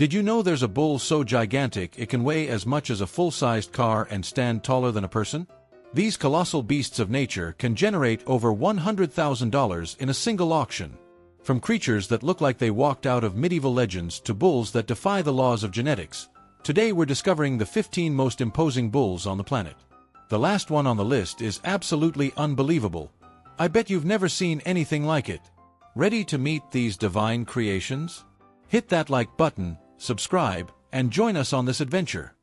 Did you know there's a bull so gigantic it can weigh as much as a full-sized car and stand taller than a person? These colossal beasts of nature can generate over $100,000 in a single auction. From creatures that look like they walked out of medieval legends to bulls that defy the laws of genetics, today we're discovering the 15 most imposing bulls on the planet. The last one on the list is absolutely unbelievable. I bet you've never seen anything like it. Ready to meet these divine creations? Hit that like button, subscribe, and join us on this adventure.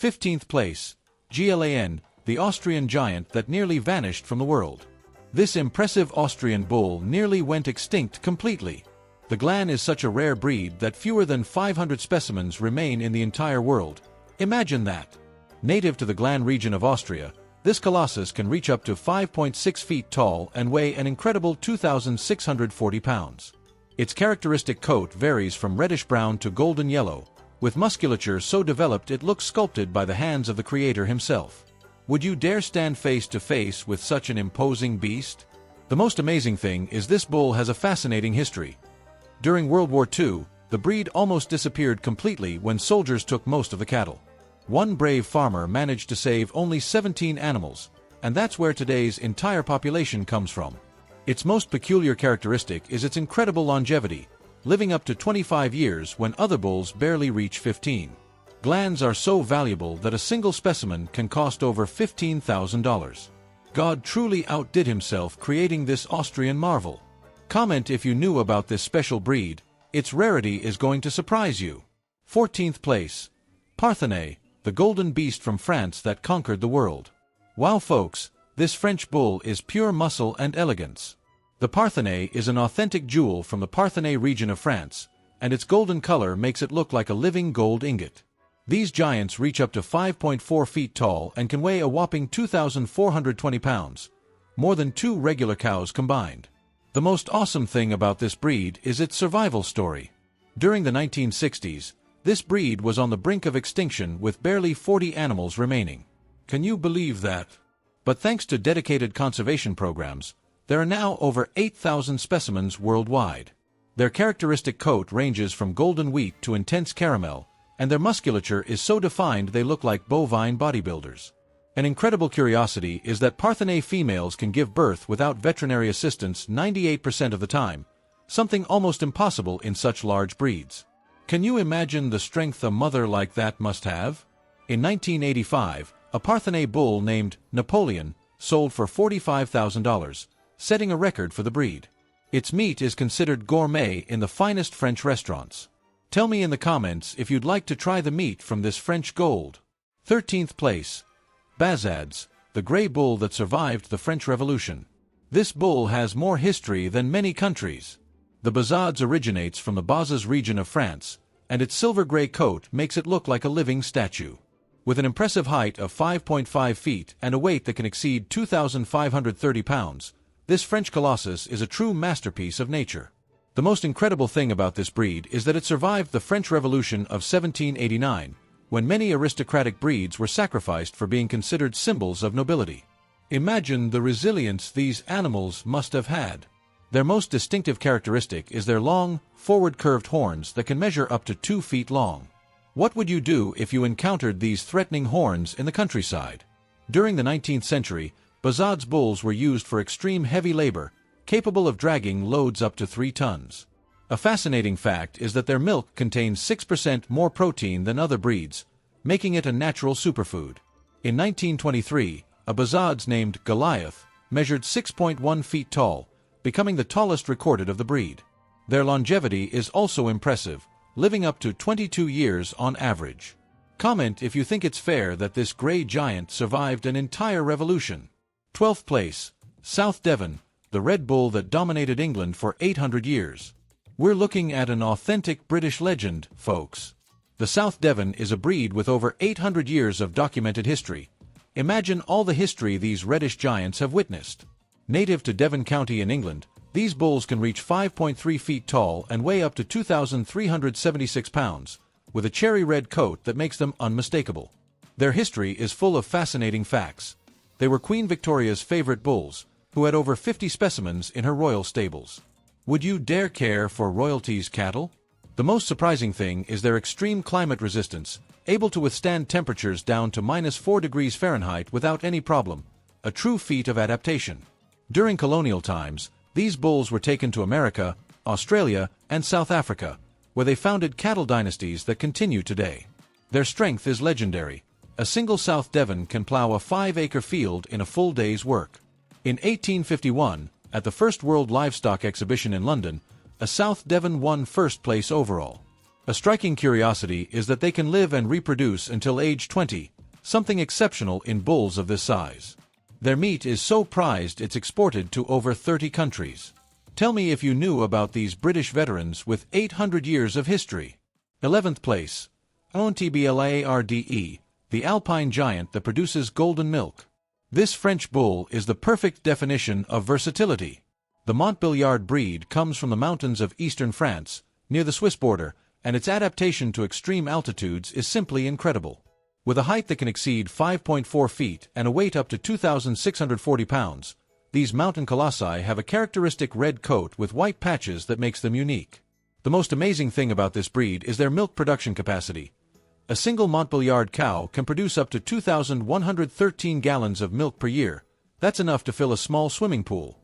15th place, Glan, the Austrian giant that nearly vanished from the world. This impressive Austrian bull nearly went extinct completely. The Glan is such a rare breed that fewer than 500 specimens remain in the entire world. Imagine that. Native to the Glan region of Austria, this colossus can reach up to 5.6 feet tall and weigh an incredible 2,640 pounds. Its characteristic coat varies from reddish-brown to golden yellow, with musculature so developed it looks sculpted by the hands of the creator himself. Would you dare stand face to face with such an imposing beast? The most amazing thing is this bull has a fascinating history. During World War II, the breed almost disappeared completely when soldiers took most of the cattle. One brave farmer managed to save only 17 animals, and that's where today's entire population comes from. Its most peculiar characteristic is its incredible longevity, living up to 25 years when other bulls barely reach 15. Glans are so valuable that a single specimen can cost over $15,000. God truly outdid himself creating this Austrian marvel. Comment if you knew about this special breed. Its rarity is going to surprise you. 14th place, Parthenay, the golden beast from France that conquered the world. Wow folks, this French bull is pure muscle and elegance. The Parthenay is an authentic jewel from the Parthenay region of France, and its golden color makes it look like a living gold ingot. These giants reach up to 5.4 feet tall and can weigh a whopping 2,420 pounds, more than 2 regular cows combined. The most awesome thing about this breed is its survival story. During the 1960s, this breed was on the brink of extinction with barely 40 animals remaining. Can you believe that? But thanks to dedicated conservation programs, there are now over 8,000 specimens worldwide. Their characteristic coat ranges from golden wheat to intense caramel, and their musculature is so defined they look like bovine bodybuilders. An incredible curiosity is that Parthenay females can give birth without veterinary assistance 98% of the time, something almost impossible in such large breeds. Can you imagine the strength a mother like that must have? In 1985, a Parthenay bull named Napoleon sold for $45,000, setting a record for the breed. Its meat is considered gourmet in the finest French restaurants. Tell me in the comments if you'd like to try the meat from this French gold. 13th place, Bazad's, the gray bull that survived the French Revolution. This bull has more history than many countries. The Bazad's originates from the Bazas region of France, and its silver-gray coat makes it look like a living statue. With an impressive height of 5.5 feet and a weight that can exceed 2,530 pounds, this French colossus is a true masterpiece of nature. The most incredible thing about this breed is that it survived the French Revolution of 1789, when many aristocratic breeds were sacrificed for being considered symbols of nobility. Imagine the resilience these animals must have had. Their most distinctive characteristic is their long, forward-curved horns that can measure up to 2 feet long. What would you do if you encountered these threatening horns in the countryside? During the 19th century, Bazad's bulls were used for extreme heavy labor, capable of dragging loads up to 3 tons. A fascinating fact is that their milk contains 6% more protein than other breeds, making it a natural superfood. In 1923, a Bazad's named Goliath measured 6.1 feet tall, becoming the tallest recorded of the breed. Their longevity is also impressive, living up to 22 years on average. Comment if you think it's fair that this gray giant survived an entire revolution. 12th place, South Devon, the red bull that dominated England for 800 years. We're looking at an authentic British legend, folks. The South Devon is a breed with over 800 years of documented history. Imagine all the history these reddish giants have witnessed. Native to Devon County in England, these bulls can reach 5.3 feet tall and weigh up to 2,376 pounds, with a cherry red coat that makes them unmistakable. Their history is full of fascinating facts. They were Queen Victoria's favorite bulls, who had over 50 specimens in her royal stables. Would you dare care for royalty's cattle? The most surprising thing is their extreme climate resistance, able to withstand temperatures down to -4 degrees Fahrenheit without any problem, a true feat of adaptation. During colonial times, these bulls were taken to America, Australia, and South Africa, where they founded cattle dynasties that continue today. Their strength is legendary. A single South Devon can plow a 5-acre field in a full day's work. In 1851, at the first World Livestock Exhibition in London, a South Devon won first place overall. A striking curiosity is that they can live and reproduce until age 20, something exceptional in bulls of this size. Their meat is so prized it's exported to over 30 countries. Tell me if you knew about these British veterans with 800 years of history. 11th place. Montbéliarde, the alpine giant that produces golden milk. This French bull is the perfect definition of versatility. The Montbéliard breed comes from the mountains of eastern France, near the Swiss border, and its adaptation to extreme altitudes is simply incredible. With a height that can exceed 5.4 feet and a weight up to 2,640 pounds, these mountain colossi have a characteristic red coat with white patches that makes them unique. The most amazing thing about this breed is their milk production capacity. A single Montbéliard cow can produce up to 2,113 gallons of milk per year. That's enough to fill a small swimming pool.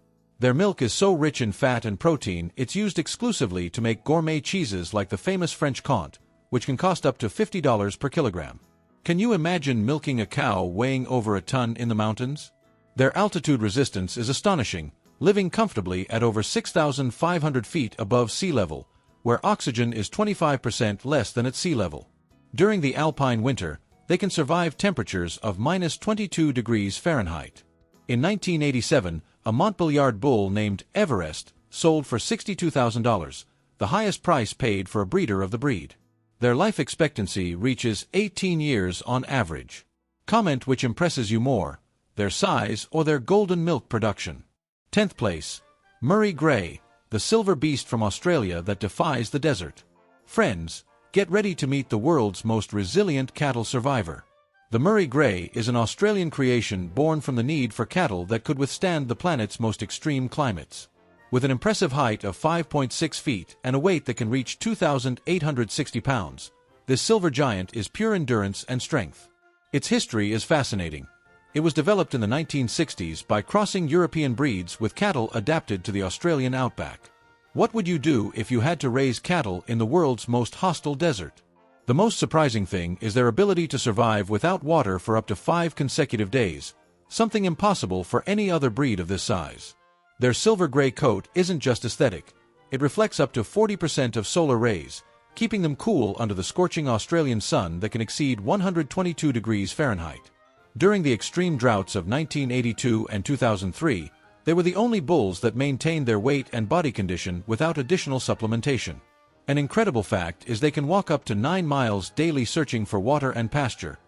Their milk is so rich in fat and protein it's used exclusively to make gourmet cheeses like the famous French Comté, which can cost up to $50 per kilogram. Can you imagine milking a cow weighing over a ton in the mountains? Their altitude resistance is astonishing, living comfortably at over 6,500 feet above sea level, where oxygen is 25% less than at sea level. During the alpine winter, they can survive temperatures of -22 degrees Fahrenheit. In 1987, a Montbéliard bull named Everest sold for $62,000, the highest price paid for a breeder of the breed. Their life expectancy reaches 18 years on average. Comment which impresses you more, their size or their golden milk production. 10th place. Murray Grey, the silver beast from Australia that defies the desert. Friends, get ready to meet the world's most resilient cattle survivor. The Murray Grey is an Australian creation born from the need for cattle that could withstand the planet's most extreme climates. With an impressive height of 5.6 feet and a weight that can reach 2,860 pounds, this silver giant is pure endurance and strength. Its history is fascinating. It was developed in the 1960s by crossing European breeds with cattle adapted to the Australian outback. What would you do if you had to raise cattle in the world's most hostile desert? The most surprising thing is their ability to survive without water for up to 5 consecutive days, something impossible for any other breed of this size. Their silver-gray coat isn't just aesthetic. It reflects up to 40% of solar rays, keeping them cool under the scorching Australian sun that can exceed 122 degrees Fahrenheit. During the extreme droughts of 1982 and 2003, they were the only bulls that maintained their weight and body condition without additional supplementation. An incredible fact is they can walk up to 9 miles daily searching for water and pasture,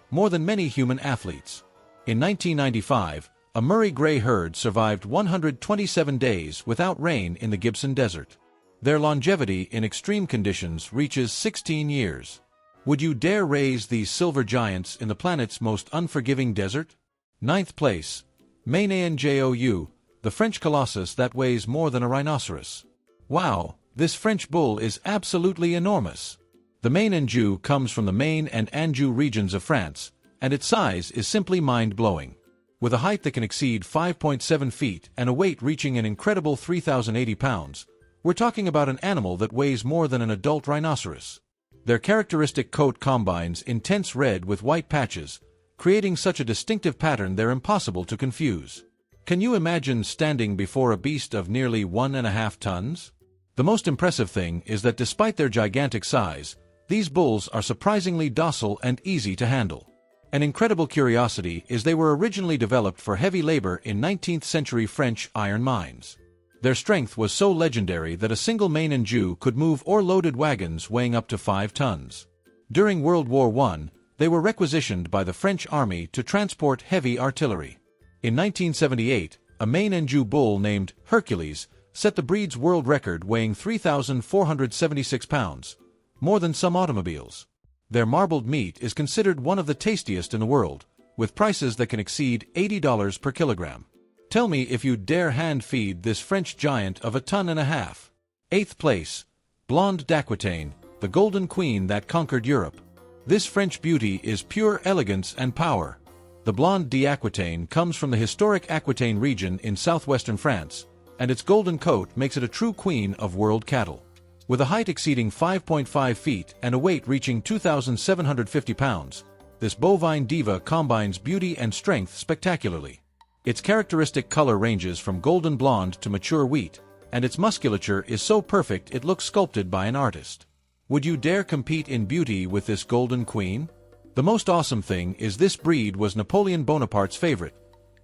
more than many human athletes. In 1995, a Murray Grey herd survived 127 days without rain in the Gibson Desert. Their longevity in extreme conditions reaches 16 years. Would you dare raise these silver giants in the planet's most unforgiving desert? 9th place. Maine-Anjou, the French colossus that weighs more than a rhinoceros. Wow, this French bull is absolutely enormous. The Maine-Anjou comes from the Maine and Anjou regions of France, and its size is simply mind-blowing. With a height that can exceed 5.7 feet and a weight reaching an incredible 3,080 pounds, we're talking about an animal that weighs more than an adult rhinoceros. Their characteristic coat combines intense red with white patches, creating such a distinctive pattern they're impossible to confuse. Can you imagine standing before a beast of nearly 1.5 tons? The most impressive thing is that despite their gigantic size, these bulls are surprisingly docile and easy to handle. An incredible curiosity is they were originally developed for heavy labor in 19th-century French iron mines. Their strength was so legendary that a single Maine-Anjou could move ore-loaded wagons weighing up to 5 tons. During World War I, they were requisitioned by the French army to transport heavy artillery. In 1978, a Maine-Anjou bull named Hercules set the breed's world record weighing 3,476 pounds, more than some automobiles. Their marbled meat is considered one of the tastiest in the world, with prices that can exceed $80 per kilogram. Tell me if you'd dare hand-feed this French giant of 1.5 tons. 8th place. Blonde d'Aquitaine, the golden queen that conquered Europe. This French beauty is pure elegance and power. The Blonde d'Aquitaine comes from the historic Aquitaine region in southwestern France, and its golden coat makes it a true queen of world cattle. With a height exceeding 5.5 feet and a weight reaching 2,750 pounds, this bovine diva combines beauty and strength spectacularly. Its characteristic color ranges from golden blonde to mature wheat, and its musculature is so perfect it looks sculpted by an artist. Would you dare compete in beauty with this golden queen? The most awesome thing is this breed was Napoleon Bonaparte's favorite.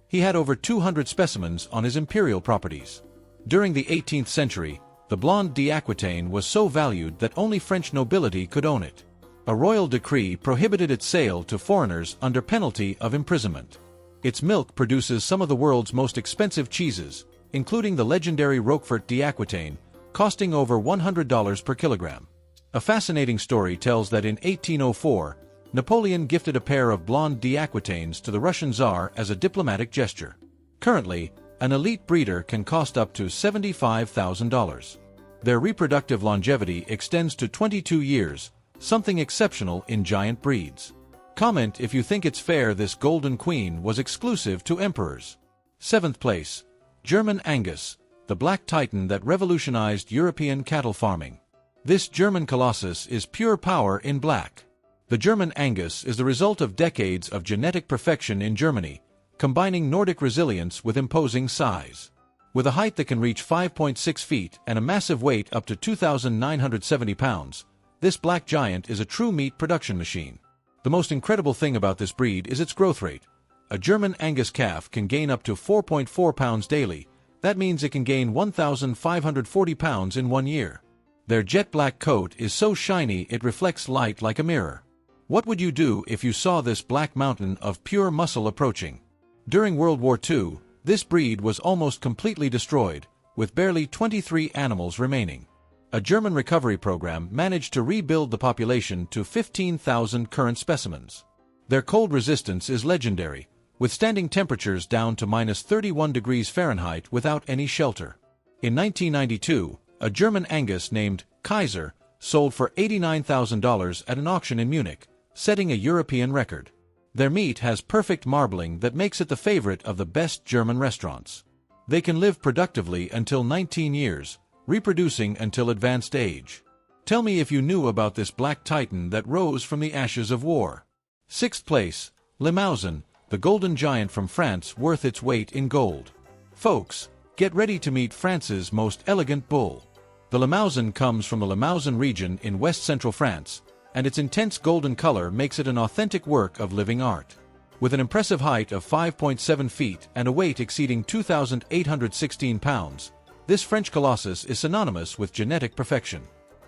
He had over 200 specimens on his imperial properties. During the 18th century, the Blonde d'Aquitaine was so valued that only French nobility could own it. A royal decree prohibited its sale to foreigners under penalty of imprisonment. Its milk produces some of the world's most expensive cheeses, including the legendary Roquefort d'Aquitaine, costing over $100 per kilogram. A fascinating story tells that in 1804, Napoleon gifted a pair of Blonde d'Aquitaines to the Russian Tsar as a diplomatic gesture. Currently, an elite breeder can cost up to $75,000. Their reproductive longevity extends to 22 years, something exceptional in giant breeds. Comment if you think it's fair this golden queen was exclusive to emperors. 7th place. German Angus, the black titan that revolutionized European cattle farming. This German colossus is pure power in black. The German Angus is the result of decades of genetic perfection in Germany, combining Nordic resilience with imposing size. With a height that can reach 5.6 feet and a massive weight up to 2,970 pounds, this black giant is a true meat production machine. The most incredible thing about this breed is its growth rate. A German Angus calf can gain up to 4.4 pounds daily. That means it can gain 1,540 pounds in 1 year. Their jet black coat is so shiny it reflects light like a mirror. What would you do if you saw this black mountain of pure muscle approaching? During World War II, this breed was almost completely destroyed, with barely 23 animals remaining. A German recovery program managed to rebuild the population to 15,000 current specimens. Their cold resistance is legendary, withstanding temperatures down to -31 degrees Fahrenheit without any shelter. In 1992, a German Angus named Kaiser sold for $89,000 at an auction in Munich, setting a European record. Their meat has perfect marbling that makes it the favorite of the best German restaurants. They can live productively until 19 years, reproducing until advanced age. Tell me if you knew about this black titan that rose from the ashes of war. 6th place. Limousin, the golden giant from France worth its weight in gold. Folks, get ready to meet France's most elegant bull. The Limousin comes from the Limousin region in west-central France, and its intense golden color makes it an authentic work of living art. With an impressive height of 5.7 feet and a weight exceeding 2,816 pounds, this French colossus is synonymous with genetic perfection.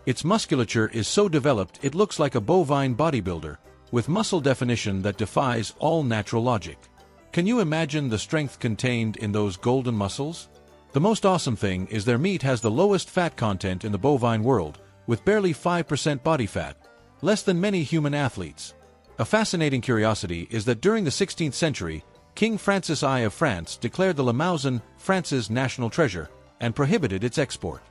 Its musculature is so developed it looks like a bovine bodybuilder, with muscle definition that defies all natural logic. Can you imagine the strength contained in those golden muscles? The most awesome thing is their meat has the lowest fat content in the bovine world, with barely 5% body fat, less than many human athletes. A fascinating curiosity is that during the 16th century, King Francis I of France declared the Limousin France's national treasure and prohibited its export.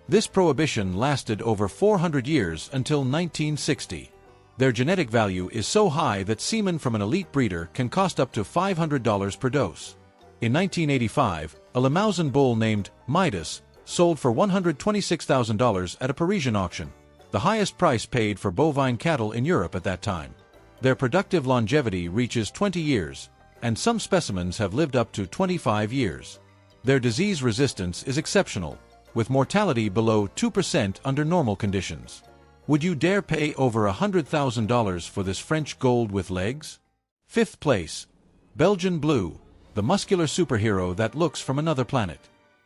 This prohibition lasted over 400 years until 1960. Their genetic value is so high that semen from an elite breeder can cost up to $500 per dose. In 1985, a Limousin bull named Midas sold for $126,000 at a Parisian auction, the highest price paid for bovine cattle in Europe at that time. Their productive longevity reaches 20 years, and some specimens have lived up to 25 years. Their disease resistance is exceptional, with mortality below 2% under normal conditions. Would you dare pay over $100,000 for this French gold with legs? 5th place. Belgian Blue, the muscular superhero that looks from another planet.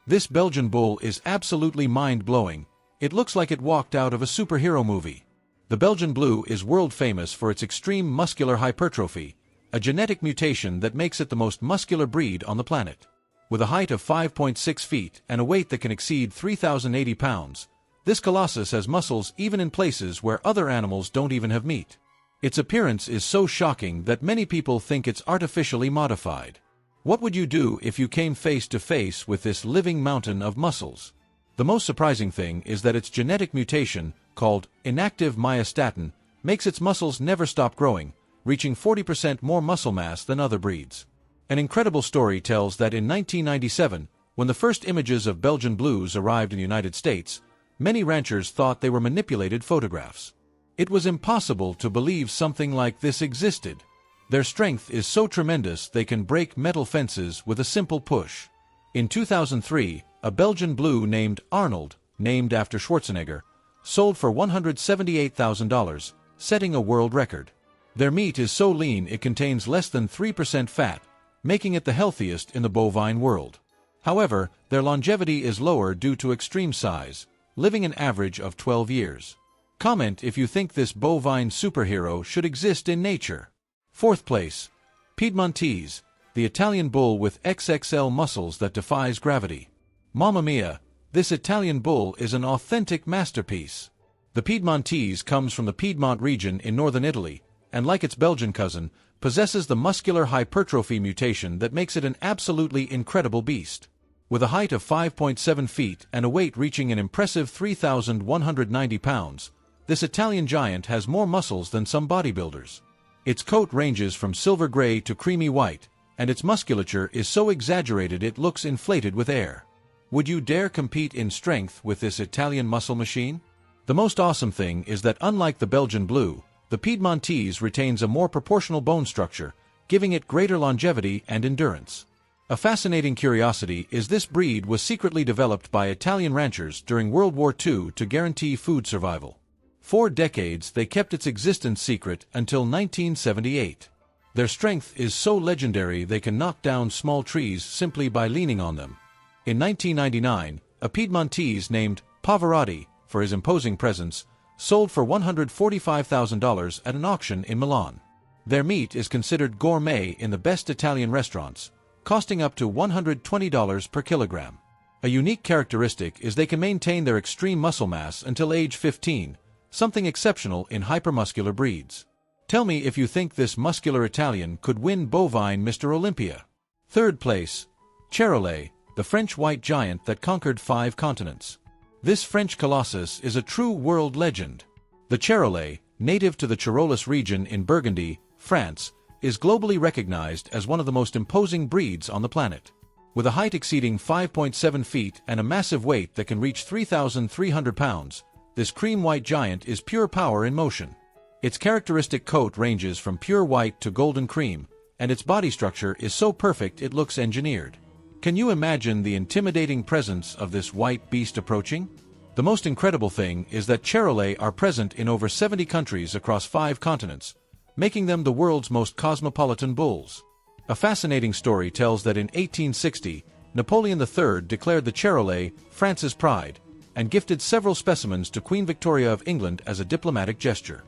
This Belgian bull is absolutely mind-blowing. It looks like it walked out of a superhero movie. The Belgian Blue is world famous for its extreme muscular hypertrophy, a genetic mutation that makes it the most muscular breed on the planet. With a height of 5.6 feet and a weight that can exceed 3,080 pounds, this colossus has muscles even in places where other animals don't even have meat. Its appearance is so shocking that many people think it's artificially modified. What would you do if you came face to face with this living mountain of muscles? The most surprising thing is that its genetic mutation, called inactive myostatin, makes its muscles never stop growing, reaching 40% more muscle mass than other breeds. An incredible story tells that in 1997, when the first images of Belgian blues arrived in the United States, many ranchers thought they were manipulated photographs. It was impossible to believe something like this existed. Their strength is so tremendous they can break metal fences with a simple push. In 2003, a Belgian blue named Arnold, named after Schwarzenegger, sold for $178,000, setting a world record. Their meat is so lean it contains less than 3% fat, making it the healthiest in the bovine world. However, their longevity is lower due to extreme size, living an average of 12 years. Comment if you think this bovine superhero should exist in nature. Fourth place, Piedmontese, the Italian bull with XXL muscles that defies gravity. Mamma mia, this Italian bull is an authentic masterpiece. The Piedmontese comes from the Piedmont region in northern Italy, and like its Belgian cousin, possesses the muscular hypertrophy mutation that makes it an absolutely incredible beast. With a height of 5.7 feet and a weight reaching an impressive 3,190 pounds, this Italian giant has more muscles than some bodybuilders. Its coat ranges from silver gray to creamy white, and its musculature is so exaggerated it looks inflated with air. Would you dare compete in strength with this Italian muscle machine? The most awesome thing is that unlike the Belgian blue, the Piedmontese retains a more proportional bone structure, giving it greater longevity and endurance. A fascinating curiosity is this breed was secretly developed by Italian ranchers during World War II to guarantee food survival. For decades they kept its existence secret until 1978. Their strength is so legendary they can knock down small trees simply by leaning on them. In 1999, a Piedmontese named Pavarotti, for his imposing presence, sold for $145,000 at an auction in Milan. Their meat is considered gourmet in the best Italian restaurants, costing up to $120 per kilogram. A unique characteristic is they can maintain their extreme muscle mass until age 15, something exceptional in hypermuscular breeds. Tell me if you think this muscular Italian could win bovine Mr. Olympia. Third place, Charolais, the French white giant that conquered 5 continents. This French colossus is a true world legend. The Charolais, native to the Charolais region in Burgundy, France, is globally recognized as one of the most imposing breeds on the planet. With a height exceeding 5.7 feet and a massive weight that can reach 3,300 pounds, this cream white giant is pure power in motion. Its characteristic coat ranges from pure white to golden cream, and its body structure is so perfect it looks engineered. Can you imagine the intimidating presence of this white beast approaching? The most incredible thing is that Charolais are present in over 70 countries across 5 continents, making them the world's most cosmopolitan bulls. A fascinating story tells that in 1860, Napoleon III declared the Charolais France's pride, and gifted several specimens to Queen Victoria of England as a diplomatic gesture.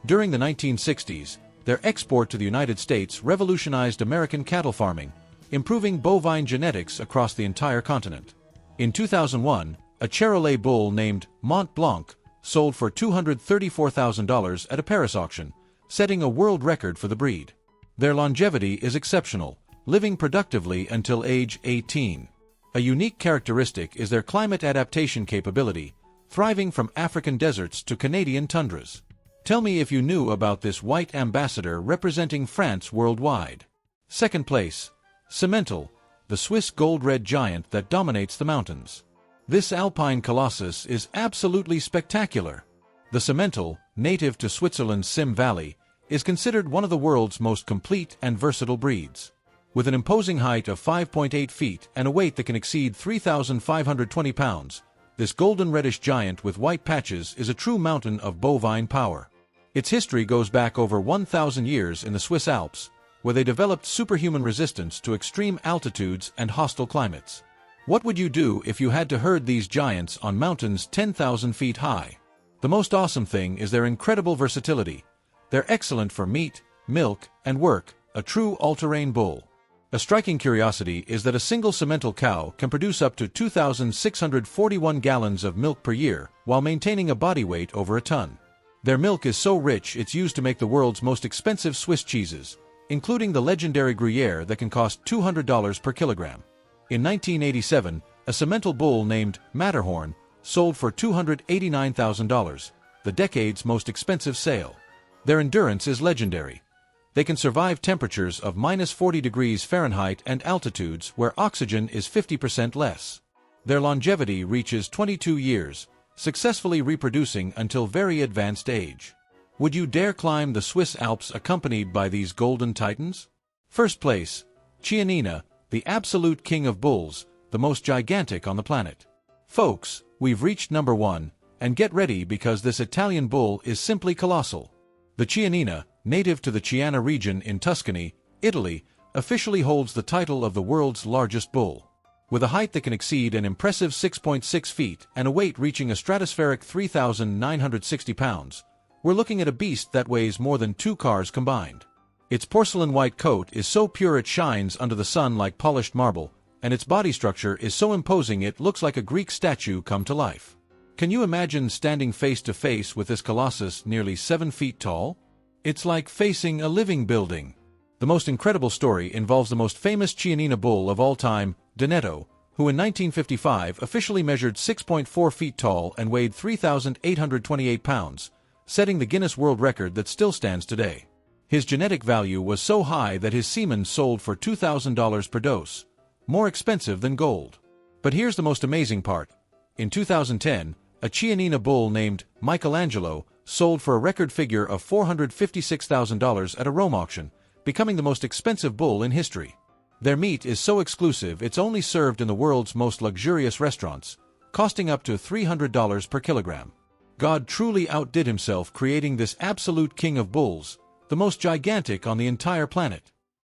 During the 1960s, their export to the United States revolutionized American cattle farming, improving bovine genetics across the entire continent. In 2001, a Charolais bull named Mont Blanc sold for $234,000 at a Paris auction, setting a world record for the breed. Their longevity is exceptional, living productively until age 18. A unique characteristic is their climate adaptation capability, thriving from African deserts to Canadian tundras. Tell me if you knew about this white ambassador representing France worldwide. Second place, Simmental, the Swiss gold-red giant that dominates the mountains. This alpine colossus is absolutely spectacular. The Simmental, native to Switzerland's Sim Valley, is considered one of the world's most complete and versatile breeds. With an imposing height of 5.8 feet and a weight that can exceed 3,520 pounds, this golden reddish giant with white patches is a true mountain of bovine power. Its history goes back over 1,000 years in the Swiss Alps, where they developed superhuman resistance to extreme altitudes and hostile climates. What would you do if you had to herd these giants on mountains 10,000 feet high? The most awesome thing is their incredible versatility. They're excellent for meat, milk, and work, a true all-terrain bull. A striking curiosity is that a single Simmental cow can produce up to 2,641 gallons of milk per year while maintaining a body weight over a ton. Their milk is so rich it's used to make the world's most expensive Swiss cheeses, including the legendary Gruyere that can cost $200 per kilogram. In 1987, a Simmental bull named Matterhorn sold for $289,000, the decade's most expensive sale. Their endurance is legendary. They can survive temperatures of -40 degrees Fahrenheit and altitudes where oxygen is 50% less. Their longevity reaches 22 years, successfully reproducing until very advanced age. Would you dare climb the Swiss Alps accompanied by these golden titans? First place, Chianina, the absolute king of bulls, the most gigantic on the planet. Folks, we've reached number 1, and get ready because this Italian bull is simply colossal. The Chianina, native to the Chiana region in Tuscany, Italy, officially holds the title of the world's largest bull. With a height that can exceed an impressive 6.6 feet and a weight reaching a stratospheric 3,960 pounds, we're looking at a beast that weighs more than 2 cars combined. Its porcelain white coat is so pure it shines under the sun like polished marble, and its body structure is so imposing it looks like a Greek statue come to life. Can you imagine standing face to face with this colossus nearly 7 feet tall? It's like facing a living building. The most incredible story involves the most famous Chianina bull of all time, Donetto, who in 1955 officially measured 6.4 feet tall and weighed 3,828 pounds, setting the Guinness World Record that still stands today. His genetic value was so high that his semen sold for $2,000 per dose, more expensive than gold. But here's the most amazing part. In 2010, a Chianina bull named Michelangelo sold for a record figure of $456,000 at a Rome auction, becoming the most expensive bull in history. Their meat is so exclusive it's only served in the world's most luxurious restaurants, costing up to $300 per kilogram. God truly outdid himself creating this absolute king of bulls, the most gigantic on the entire planet.